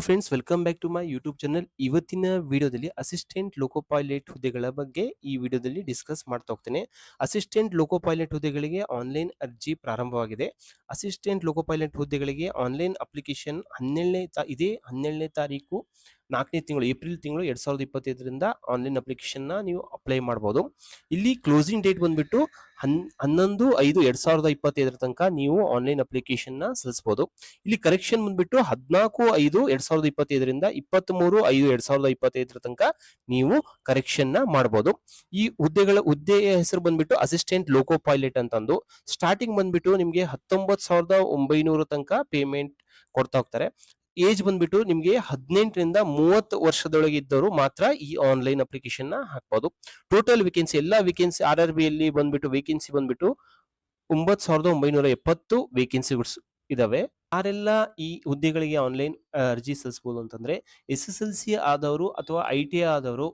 Friends, welcome back to my YouTube channel. ಇವತ್ತಿನ ವಿಡಿಯೋದಲ್ಲಿ assistant ಲೋಕೋ pilot ಹುದ್ದೆಗಳ ಬಗ್ಗೆ ಈ ವಿಡಿಯೋದಲ್ಲಿ ಡಿಸ್ಕಸ್ ಮಾಡ್ತಾ ಹೋಗ್ತೇನೆ. ಅಸಿಸ್ಟೆಂಟ್ ಲೋಕೋ ಪೈಲಟ್ ಹುದ್ದೆಗಳಿಗೆ ಆನ್ಲೈನ್ ಅರ್ಜಿ ಪ್ರಾರಂಭವಾಗಿದೆ. ಅಸಿಸ್ಟೆಂಟ್ ಲೋಕೋ ಪೈಲಟ್ ಹುದ್ದೆಗಳಿಗೆ ಆನ್ಲೈನ್ ಅಪ್ಲಿಕೇಶನ್ 12ನೇ ತಾರೀಕು 4ನೇ ತಿಂಗಳು ಏಪ್ರಿಲ್ ತಿಂಗಳು 2025ರಿಂದ ಆನ್ಲೈನ್ ಅಪ್ಲಿಕೇಶನ್ ನೀವು ಅಪ್ಲೈ ಮಾಡಬಹುದು. ಇಲ್ಲಿ ಕ್ಲೋಸಿಂಗ್ ಡೇಟ್ ಬಂದ್ಬಿಟ್ಟು 11/5/2025 ತನಕ ನೀವು ಆನ್ಲೈನ್ ಅಪ್ಲಿಕೇಶನ್ ಸಲ್ಲಿಸಬಹುದು. ಇಲ್ಲಿ ಕರೆಕ್ಷನ್ ಬಂದ್ಬಿಟ್ಟು 14/5/2025ರಿಂದ 23/5/2025 ತನಕ ನೀವು ಕರೆಕ್ಷನ್ ಮಾಡಬಹುದು. ಈ ಹುದ್ದೆಯ ಹೆಸರು ಬಂದ್ಬಿಟ್ಟು ಅಸಿಸ್ಟೆಂಟ್ ಲೋಕೋ ಪೈಲಟ್ ಅಂತಂದು. ಸ್ಟಾರ್ಟಿಂಗ್ ಬಂದ್ಬಿಟ್ಟು ನಿಮಗೆ 19,900 ತನಕ ಪೇಮೆಂಟ್ ಕೊಡ್ತಾ ಹೋಗ್ತಾರೆ. ಏಜ್ ಬಂದ್ಬಿಟ್ಟು ನಿಮಗೆ 18ರಿಂದ 30 ವರ್ಷದೊಳಗೆ ಇದ್ದವರು ಮಾತ್ರ ಈ ಆನ್ಲೈನ್ ಅಪ್ಲಿಕೇಶನ್ ಹಾಕಬಹುದು. ಟೋಟಲ್ ವೇಕೆನ್ಸಿ ಎಲ್ಲ ವೇಕೆನ್ಸಿ RRB ಅಲ್ಲಿ ಬಂದ್ಬಿಟ್ಟು ವೇಕೆನ್ಸಿ ಬಂದ್ಬಿಟ್ಟು 9,970 ವೇಕೆನ್ಸಿಗಳು ಇದಾವೆ. ಯಾರೆಲ್ಲ ಈ ಹುದ್ದೆಗಳಿಗೆ ಆನ್ಲೈನ್ ಅರ್ಜಿ ಸಲ್ಲಿಸಬಹುದು ಅಂತಂದ್ರೆ SSLC ಆದವರು ಅಥವಾ ITI ಆದವರು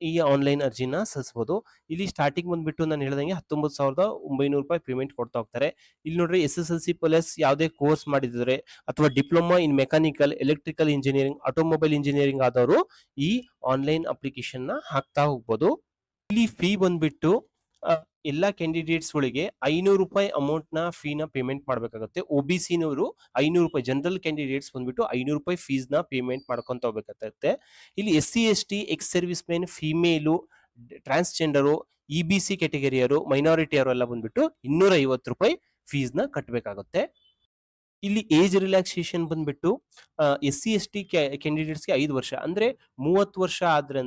ಈ ಆನ್ಲೈನ್ ಅರ್ಜಿನ ಸಲ್ಲಿಸಬಹುದು. ಇಲ್ಲಿ ಸ್ಟಾರ್ಟಿಂಗ್ ಬಂದ್ಬಿಟ್ಟು ನಾನು ಹೇಳ್ದಂಗೆ 19,900 ರೂಪಾಯಿ ಪೇಮೆಂಟ್ ಕೊಡ್ತಾ ಹೋಗ್ತಾರೆ. ಇಲ್ಲಿ ನೋಡ್ರಿ SSLC ಪ್ಲಸ್ ಯಾವುದೇ ಕೋರ್ಸ್ ಮಾಡಿದ್ರೆ ಅಥವಾ diploma in mechanical, electrical engineering, automobile engineering ಆದವರು ಈ ಆನ್ಲೈನ್ ಅಪ್ಲಿಕೇಶನ್ ಹಾಕ್ತಾ ಹೋಗ್ಬೋದು. ಇಲ್ಲಿ ಫೀ ಬಂದ್ಬಿಟ್ಟು ಎಲ್ಲಾ ಕ್ಯಾಂಡಿಡೇಟ್ಸ್ ಗಳಿಗೆ 500 ರೂಪಾಯಿ ಅಮೌಂಟ್ ನ ಫೀನ ಪೇಮೆಂಟ್ ಮಾಡಬೇಕಾಗುತ್ತೆ. OBC ನವರು 500 ರೂಪಾಯಿ, ಜನರಲ್ ಕ್ಯಾಂಡಿಡೇಟ್ಸ್ ಬಂದ್ಬಿಟ್ಟು 500 ರೂಪಾಯಿ ಫೀಸ್ ನ ಪೇಮೆಂಟ್ ಮಾಡ್ಕೊಂತ ಹೋಗ್ಬೇಕಾಗುತ್ತೆ. ಇಲ್ಲಿ SC ST, ex service men, female, transgender, EBC ಕ್ಯಾಟಗರಿಯರು, ಮೈನಾರಿಟಿಯರು ಎಲ್ಲ ಬಂದ್ಬಿಟ್ಟು 250 ರೂಪಾಯಿ ಫೀಸ್ ನ ಕಟ್ಟಬೇಕಾಗುತ್ತೆ. ಇಲ್ಲಿ ಏಜ್ ರಿಲ್ಯಾಕ್ಸೇಷನ್ ಬಂದ್ಬಿಟ್ಟು SC ST ಕ್ಯಾಂಡಿಡೇಟ್ಸ್ಗೆ 5 ವರ್ಷ ಅಂದ್ರೆ 30 ವರ್ಷ ಆದ್ರೆ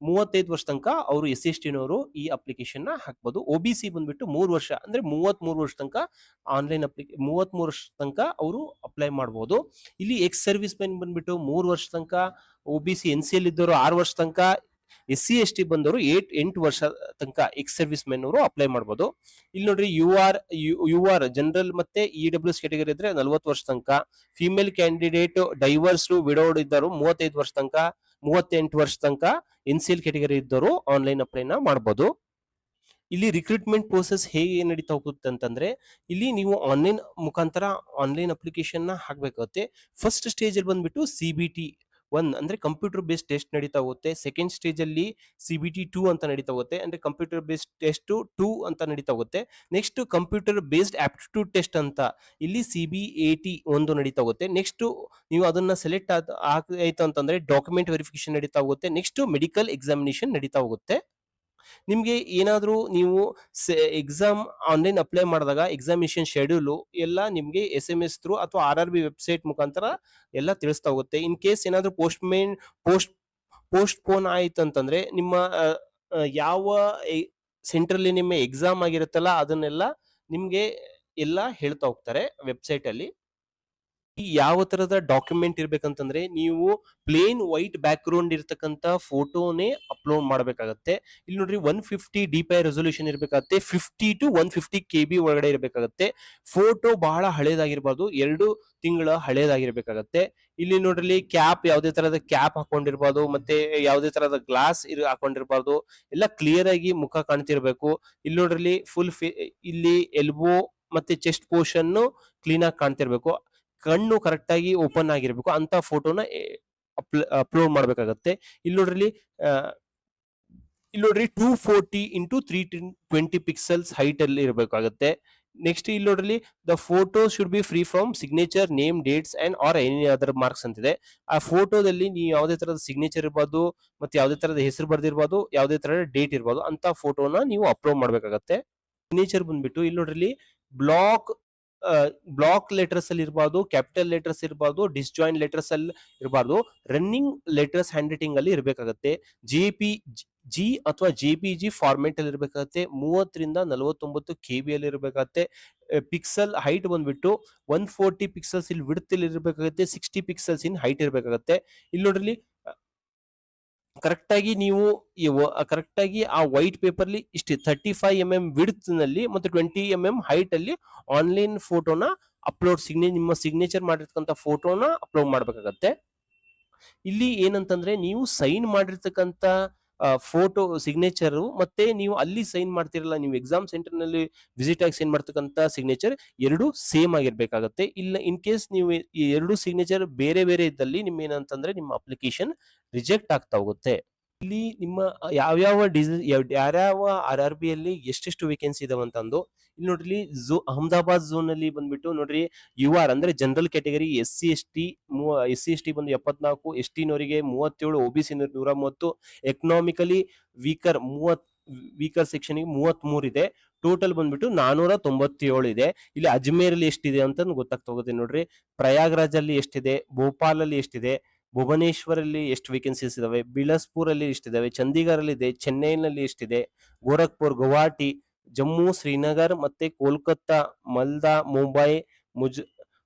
35 ವರ್ಷ ತನಕ ಅವರು SC ST ನವರು ಈ ಅಪ್ಲಿಕೇಶನ್ ಹಾಕ್ಬೋದು. OBC ಬಂದ್ಬಿಟ್ಟು 3 ವರ್ಷ ಅಂದ್ರೆ 33 ವರ್ಷ ತನಕ ಆನ್ಲೈನ್ 33 ವರ್ಷ ತನಕ ಅವರು ಅಪ್ಲೈ ಮಾಡಬಹುದು. ಇಲ್ಲಿ ಎಕ್ಸ್ ಸರ್ವಿಸ್ ಮೆನ್ ಬಂದ್ಬಿಟ್ಟು 3 ವರ್ಷ ತನಕ, OBC NCL ಇದ್ದವರು 6 ವರ್ಷ ತನಕ, SC ST ಬಂದವರು 8 ವರ್ಷ ತನಕ ಎಕ್ಸ್ ಸರ್ವಿಸ್ ಮೆನ್ ಅವರು ಅಪ್ಲೈ ಮಾಡಬಹುದು. ಇಲ್ಲಿ ನೋಡ್ರಿ UR ಜನರಲ್ ಮತ್ತೆ EWS ಕ್ಯಾಟಗರಿ ಇದ್ರೆ 40 ವರ್ಷ ತನಕ, ಫಿಮೇಲ್ ಕ್ಯಾಂಡಿಡೇಟ್, ಡೈವರ್ಸ್, ವಿಡೋಡ್ ಇದ್ದರು 35 ವರ್ಷ ತನಕ, 38 ವರ್ಷ ತನಕ NCL ಕ್ಯಾಟಗರಿ ಇದ್ದವರು ಆನ್ಲೈನ್ ಅಪ್ಲೈನ ಮಾಡಬಹುದು. ಇಲ್ಲಿ ರಿಕ್ರೂಟ್ಮೆಂಟ್ ಪ್ರೋಸೆಸ್ ಹೇಗೆ ನಡೀತಾ ಹೋಗುತ್ತೆ ಅಂತಂದ್ರೆ ಇಲ್ಲಿ ನೀವು ಆನ್ಲೈನ್ ಮುಖಾಂತರ ಆನ್ಲೈನ್ ಅಪ್ಲಿಕೇಶನ್ ಹಾಕ್ಬೇಕಾಗುತ್ತೆ. ಫಸ್ಟ್ ಸ್ಟೇಜ್ ಅಲ್ಲಿ ಬಂದ್ಬಿಟ್ಟು CBT 1 ಅಂದ್ರೆ ಕಂಪ್ಯೂಟರ್ ಬೇಸ್ಡ್ ಟೆಸ್ಟ್ ನಡೀತಾ ಹೋಗುತ್ತೆ. ಸೆಕೆಂಡ್ ಸ್ಟೇಜ್ ಅಲ್ಲಿ CBT 2 ಅಂತ ನಡೀತಾ ಹೋಗುತ್ತೆ, ಅಂದ್ರೆ ಕಂಪ್ಯೂಟರ್ ಬೇಸ್ಡ್ ಟೆಸ್ಟ್ 2 ಅಂತ ನಡೀತಾ ಹೋಗುತ್ತೆ. Next computer based aptitude test ಅಂತ ಇಲ್ಲಿ CBAT 1 ನಡೀತಾ ಹೋಗುತ್ತೆ. ನೆಕ್ಸ್ಟ್ ನೀವು ಅದನ್ನ ಸೆಲೆಕ್ಟ್ ಆಯ್ತು ಅಂತಂದ್ರೆ ಡಾಕ್ಯುಮೆಂಟ್ ವೆರಿಫಿಕೇಶನ್ ನಡೀತಾ ಹೋಗುತ್ತೆ. ನೆಕ್ಸ್ಟ್ ಮೆಡಿಕಲ್ ಎಕ್ಸಾಮಿನೇಷನ್ ನಡೀತಾ ಹೋಗುತ್ತೆ. ನಿಮ್ಗೆ ಏನಾದ್ರೂ ನೀವು ಎಕ್ಸಾಮ್ ಆನ್ಲೈನ್ ಅಪ್ಲೈ ಮಾಡಿದಾಗ ಎಕ್ಸಾಮಿನೇಷನ್ ಶೆಡ್ಯೂಲ್ ಎಲ್ಲ ನಿಮ್ಗೆ SMS ಥ್ರೂ ಅಥವಾ RRB ವೆಬ್ಸೈಟ್ ಮುಖಾಂತರ ಎಲ್ಲ ತಿಳಿಸ್ತಾ ಹೋಗುತ್ತೆ. ಇನ್ ಕೇಸ್ ಏನಾದ್ರೂ ಪೋಸ್ಟ್ ಪೋನ್ ಆಯ್ತು ಅಂತಂದ್ರೆ ನಿಮ್ಮ ಯಾವ ಸೆಂಟ್ರಲ್ಲಿ ನಿಮ್ಮ ಎಕ್ಸಾಮ್ ಆಗಿರುತ್ತಲ್ಲ ಅದನ್ನೆಲ್ಲ ನಿಮ್ಗೆ ಎಲ್ಲ ಹೇಳ್ತಾ ಹೋಗ್ತಾರೆ ವೆಬ್ಸೈಟ್ ಅಲ್ಲಿ. ಯಾವ ತರದ ಡಾಕ್ಯುಮೆಂಟ್ ಇರ್ಬೇಕಂತಂದ್ರೆ ನೀವು ಪ್ಲೇನ್ ವೈಟ್ ಬ್ಯಾಕ್ ಗ್ರೌಂಡ್ ಇರ್ತಕ್ಕಂತ ಫೋಟೋನೇ ಅಪ್ಲೋಡ್ ಮಾಡಬೇಕಾಗತ್ತೆ. ಇಲ್ಲಿ ನೋಡ್ರಿ 150 DPI ರೆಸೊಲ್ಯೂಷನ್ ಇರ್ಬೇಕಾಗತ್ತೆ. 50 to 150 KB ಒಳಗಡೆ ಇರ್ಬೇಕಾಗತ್ತೆ. ಫೋಟೋ ಬಹಳ ಹಳೇದಾಗಿರ್ಬಾರ್ದು, 2 ತಿಂಗಳ ಹಳೇದಾಗಿರ್ಬೇಕಾಗತ್ತೆ. ಇಲ್ಲಿ ನೋಡ್ರಿ ಕ್ಯಾಪ್, ಯಾವುದೇ ತರದ ಕ್ಯಾಪ್ ಹಾಕೊಂಡಿರ್ಬಾರ್ದು, ಮತ್ತೆ ಯಾವುದೇ ತರದ ಗ್ಲಾಸ್ ಹಾಕೊಂಡಿರ್ಬಾರ್ದು. ಎಲ್ಲ ಕ್ಲಿಯರ್ ಆಗಿ ಮುಖ ಕಾಣ್ತಿರ್ಬೇಕು. ಇಲ್ಲಿ ನೋಡ್ರಿ ಫುಲ್ ಇಲ್ಲಿ ಎಲ್ಬೋ ಮತ್ತೆ ಚೆಸ್ಟ್ ಪೋರ್ಷನ್ ಕ್ಲೀನ್ ಆಗಿ ಕಾಣ್ತಿರ್ಬೇಕು. ಕಣ್ಣು ಕರೆಕ್ಟ್ ಆಗಿ ಓಪನ್ ಆಗಿರ್ಬೇಕು ಅಂತ ಫೋಟೋನ ಅಪ್ಲೋಡ್ ಮಾಡ್ಬೇಕಾಗತ್ತೆ. ಇಲ್ಲಿ ನೋಡ್ರಿ 240 into 320 ಪಿಕ್ಸೆಲ್ಸ್ ಹೈಟ್ ಅಲ್ಲಿ ಇರಬೇಕಾಗತ್ತೆ. ನೆಕ್ಸ್ಟ್ ಇಲ್ಲಿ ನೋಡ್ರಿ the photo should be free from signature, name, dates and R any other marks ಅಂತಿದೆ. ಆ ಫೋಟೋದಲ್ಲಿ ನೀವು ಯಾವುದೇ ತರದ ಸಿಗ್ನೇಚರ್ ಇರ್ಬೋದು, ಮತ್ತೆ ಯಾವುದೇ ತರದ ಹೆಸರು ಬರ್ದಿರ್ಬೋದು, ಯಾವುದೇ ತರದ ಡೇಟ್ ಇರ್ಬೋದು ಅಂತ ಫೋಟೋನ ನೀವು ಅಪ್ಲೋಡ್ ಮಾಡ್ಬೇಕಾಗತ್ತೆ. ಸಿಗ್ನೇಚರ್ ಬಂದ್ಬಿಟ್ಟು ಇಲ್ಲಿ ನೋಡ್ರಿ ಬ್ಲಾಕ್ ಲೆಟರ್ಸ್ ಅಲ್ಲಿ ಇರಬಾರ್ದು, ಕ್ಯಾಪಿಟಲ್ ಲೆಟರ್ಸ್ ಇರಬಾರ್ದು, ಡಿಸ್ಜಾಯಿಂಟ್ ಲೆಟರ್ಸ್ ಅಲ್ಲಿ ಇರಬಾರ್ದು, ರನ್ನಿಂಗ್ ಲೆಟರ್ಸ್ ಹ್ಯಾಂಡ್ ರೈಟಿಂಗ್ ಅಲ್ಲಿ ಇರಬೇಕಾಗತ್ತೆ. JPG ಅಥವಾ JPG ಫಾರ್ಮೆಟ್ ಅಲ್ಲಿ ಇರಬೇಕಾಗತ್ತೆ. 30ರಿಂದ 49 KB ಅಲ್ಲಿ ಇರಬೇಕಾಗತ್ತೆ. ಪಿಕ್ಸೆಲ್ ಹೈಟ್ ಬಂದ್ಬಿಟ್ಟು 140 ಪಿಕ್ಸೆಲ್ಸ್ ಇಲ್ಲಿ ವಿಡ್ತ್ ಅಲ್ಲಿ ಇರಬೇಕಾಗತ್ತೆ. 60 ಪಿಕ್ಸೆಲ್ಸ್ ಇನ್ ಹೈಟ್ ಇರಬೇಕಾಗತ್ತೆ. ಇಲ್ಲಿ ನೋಡ್ರಿ ಕರೆಕ್ಟ್ ಆಗಿ ನೀವು ಕರೆಕ್ಟ್ ಆಗಿ ಆ ವೈಟ್ ಪೇಪರ್ಲಿ ಇಷ್ಟೇ 35 mm ವಿಡ್ತ್ ನಲ್ಲಿ ಮತ್ತೆ 20 mm ಹೈಟ್ ಅಲ್ಲಿ ಆನ್ಲೈನ್ ಫೋಟೋನ ನಿಮ್ಮ ಸಿಗ್ನೇಚರ್ ಮಾಡಿರ್ತಕ್ಕಂಥ ಫೋಟೋನ ಅಪ್ಲೋಡ್ ಮಾಡ್ಬೇಕಾಗತ್ತೆ. ಇಲ್ಲಿ ಏನಂತಂದ್ರೆ ನೀವು ಸೈನ್ ಮಾಡಿರ್ತಕ್ಕಂಥ ಫೋಟೋ ಸಿಗ್ನೇಚರು ಮತ್ತೆ ನೀವು ಅಲ್ಲಿ ಸೈನ್ ಮಾಡ್ತಿರಲ್ಲ, ನೀವು ಎಕ್ಸಾಮ್ ಸೆಂಟರ್ ನಲ್ಲಿ ವಿಸಿಟ್ ಆಗಿ ಸೈನ್ ಮಾಡ್ತಕ್ಕಂತ ಸಿಗ್ನೇಚರ್ ಎರಡು ಸೇಮ್ ಆಗಿರ್ಬೇಕಾಗತ್ತೆ. ಇಲ್ಲ ಇನ್ ಕೇಸ್ ನೀವು ಈ ಎರಡು ಸಿಗ್ನೇಚರ್ ಬೇರೆ ಬೇರೆ ಇದ್ದಲ್ಲಿ ನಿಮ್ ಏನಂತಂದ್ರೆ ನಿಮ್ಮ ಅಪ್ಲಿಕೇಶನ್ ರಿಜೆಕ್ಟ್ ಆಗ್ತಾ ಹೋಗುತ್ತೆ. ಇಲ್ಲಿ ನಿಮ್ಮ ಯಾವ್ಯಾವ ಯಾವ್ಯಾವ RRB ಅಲ್ಲಿ ಎಷ್ಟೆಷ್ಟು ವೇಕೆನ್ಸಿ ಇದಾವೆ ಅಂತಂದು ಇಲ್ಲಿ ನೋಡ್ರಿ, ಅಹಮದಾಬಾದ್ ಝೋನ್ ಅಲ್ಲಿ ಬಂದ್ಬಿಟ್ಟು ನೋಡ್ರಿ UR ಅಂದ್ರೆ ಜನರಲ್ ಕ್ಯಾಟಗರಿ SC ST ಬಂದು 74, ST ನವರಿಗೆ 37, OBC 130, economically weaker section ಗೆ 33 ಇದೆ. ಟೋಟಲ್ ಬಂದ್ಬಿಟ್ಟು 497 ಇದೆ. ಇಲ್ಲಿ ಅಜ್ಮೇರ್ ಅಲ್ಲಿ ಎಷ್ಟಿದೆ ಅಂತ ಗೊತ್ತಾಗ್ತಾ ಹೋಗುತ್ತೆ ನೋಡ್ರಿ. ಪ್ರಯಾಗ್ರಾಜ್ ಅಲ್ಲಿ ಎಷ್ಟಿದೆ, ಭೋಪಾಲ್ ಅಲ್ಲಿ ಎಷ್ಟಿದೆ, ಭುವನೇಶ್ವರ್ ಅಲ್ಲಿ ಎಷ್ಟು ವೇಕೆನ್ಸೀಸ್ ಇದಾವೆ, ಬಿಲಾಸ್ಪುರ್ ಅಲ್ಲಿ ಎಷ್ಟಿದಾವೆ, ಚಂಡೀಗಢ ಅಲ್ಲಿ ಇದೆ, ಚೆನ್ನೈನಲ್ಲಿ ಎಷ್ಟಿದೆ, ಗೋರಖ್ಪುರ್, ಗುವಾಹಟಿ, ಜಮ್ಮು, ಶ್ರೀನಗರ್ ಮತ್ತೆ ಕೋಲ್ಕತ್ತಾ, ಮಾಲ್ದಾ, ಮುಂಬೈ,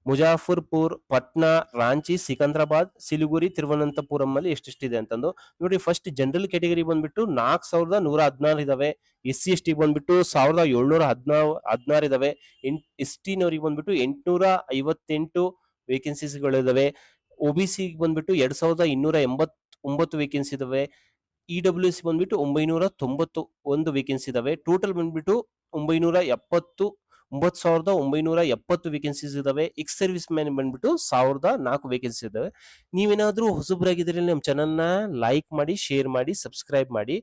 ಮುಜಾಫರ್ಪುರ್, ಪಟ್ನಾ, ರಾಂಚಿ, ಸಿಕಂದ್ರಾಬಾದ್, ಸಿಲಿಗುರಿ, ತಿರುವನಂತಪುರಂ ಅಲ್ಲಿ ಎಷ್ಟೆಷ್ಟಿದೆ ಅಂತಂದು ನೋಡಿ. ಫಸ್ಟ್ ಜನರಲ್ ಕ್ಯಾಟಗರಿ ಬಂದ್ಬಿಟ್ಟು 4116 ಇದಾವೆ. SC ST ಬಂದ್ಬಿಟ್ಟು 1716 ಇದಾವೆ. ST ನವರಿಗೆ ಬಂದ್ಬಿಟ್ಟು 858 ವೇಕೆನ್ಸೀಸ್ ಗಳಿದಾವೆ. OBC ಬಂದ್ಬಿಟ್ಟು 2289 ವೇಕೆನ್ಸಿ ಇದಾವೆ. EWS ಬಂದ್ಬಿಟ್ಟು 991 ವೇಕೆನ್ಸಿ ಇದಾವೆ. ಟೋಟಲ್ ಬಂದ್ಬಿಟ್ಟು 970 ವೇಕೆನ್ಸೀಸ್ ಇದಾವೆ. ಎಕ್ಸ್ ಸರ್ವಿಸ್ ಮ್ಯಾನ್ ಬಂದ್ಬಿಟ್ಟು 1004 ವೇಕೆನ್ಸಿ ಇದಾವೆ. ನೀವೇನಾದ್ರೂ ಹೊಸಬ್ರಾಗಿದ್ರೆ ನಮ್ಮ ಚಾನಲ್ ನ ಲೈಕ್ ಮಾಡಿ, ಶೇರ್ ಮಾಡಿ, ಸಬ್ಸ್ಕ್ರೈಬ್ ಮಾಡಿ.